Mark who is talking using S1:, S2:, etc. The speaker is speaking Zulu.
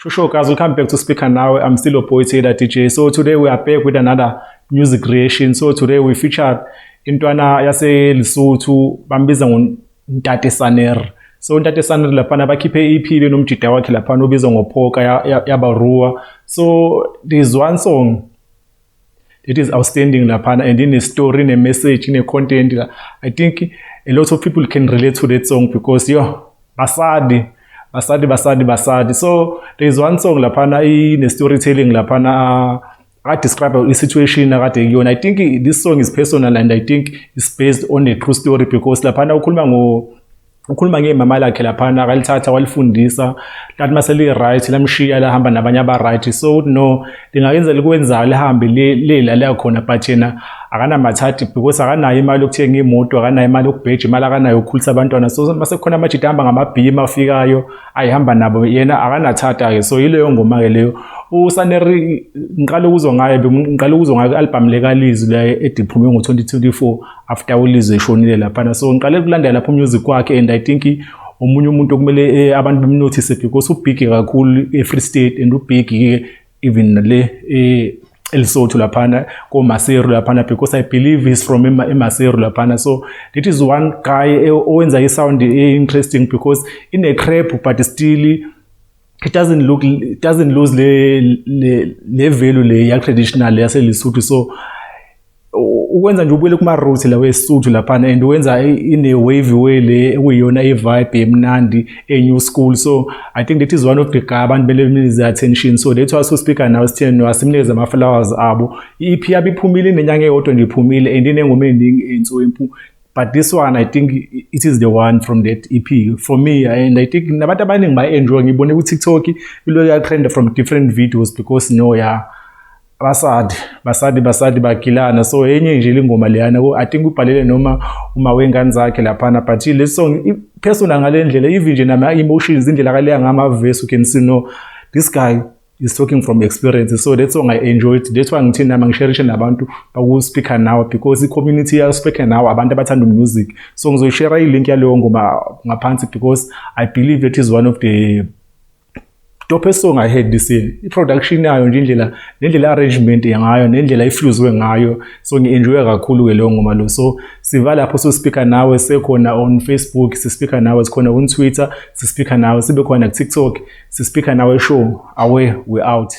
S1: Sure, guys, welcome back to Speaker Now. I'm still your boy Taylor DJ. So today we are back with another music creation. So today we featured intwana yase Lesotho bambiza ngoNtate Saner. So uNtate Saner laphana bakhiphe EP benomjida wakhe laphana obizwa ngophoka yabaruwa. So there's one song that is outstanding laphana, and in a story, in a message, in a content. I think a lot of people can relate to that song because basadi. So there is one song laphana in a storytelling laphana I describe a situation and I think this song is personal, and I think it's based on a true story because laphana ukhuluma ngemama lakhe laphana akalithatha walifundisa lathi maseli right lamshiya lahamba nabanye aba right. So no lingayenza likwenza lihambe lela la khona, but yena akana mathathi because akanayo imali yokuthenga imoto, akanayo imali yokubheja, imali akanayo ukukhulisa abantwana. So mase khona amajita ahamba ngamabhima afikayo ayihamba nabo, yena akanathatha ke. So yileyo ngoma ke leyo uSaneri ngiqala ukuzwa ngayo album lekalizwi la ediphume ngo2024 after ulizwe eshonile laphana. So ngiqale ukulandela lapho music wakhe, and I think omunye umuntu okumele abantu bemnotice because ubig kakhulu eFree State, and ubig even le eLesotho laphana ko Maseru laphana because I believe he's from Maseru laphana. So that is one guy owenza isound interesting because in a trap but still it doesn't lose le value le ya traditional yase Lesotho. So ukwenza nje ubuyele kuma roots la weSotho laphana, and wenza in a wavy way le uyona vibe emnandi new school. So I think that is one of the abantu beleminize attention. So that's why Speaker Now sitheni wasimnikeza ama flowers abo. EP yabiphumile nenyanga eyodwa nje iphumile, and inengoma eningi ensoempu. But this one, I think it is the one from that EP for me, and I think nabantu abaningi ba-enjoy. Ngibone ku-TikTok iloya trend from different videos because basadi bagilana. So enye nje lingoma leyana I think ubhalele noma uma wengane zakhe laphana, but le song personal ngale ndlela, even nje nama emotions indlela kaleya ngama verse, you can see this guy is talking from experience. So that song I enjoyed. That's why ngithini nama ngisharisha nabantu baku Speaker Now because the community ya Speaker Now abantu abathanda music. So ngizoshare ilink yaleyo ngoma ngaphansi because I believe it is one of the dopest song I heard this year. I-production yayo nje nendlela arrangement yangayo nendlela ifuswe ngayo. So ngi-enjoy kakhulu ke leyo ngoma lo. So siva lapho Speaker Now sekhona on Facebook, Speaker Now sikhona on Twitter, Speaker Now sibe khona ku TikTok, Speaker Now show away we out.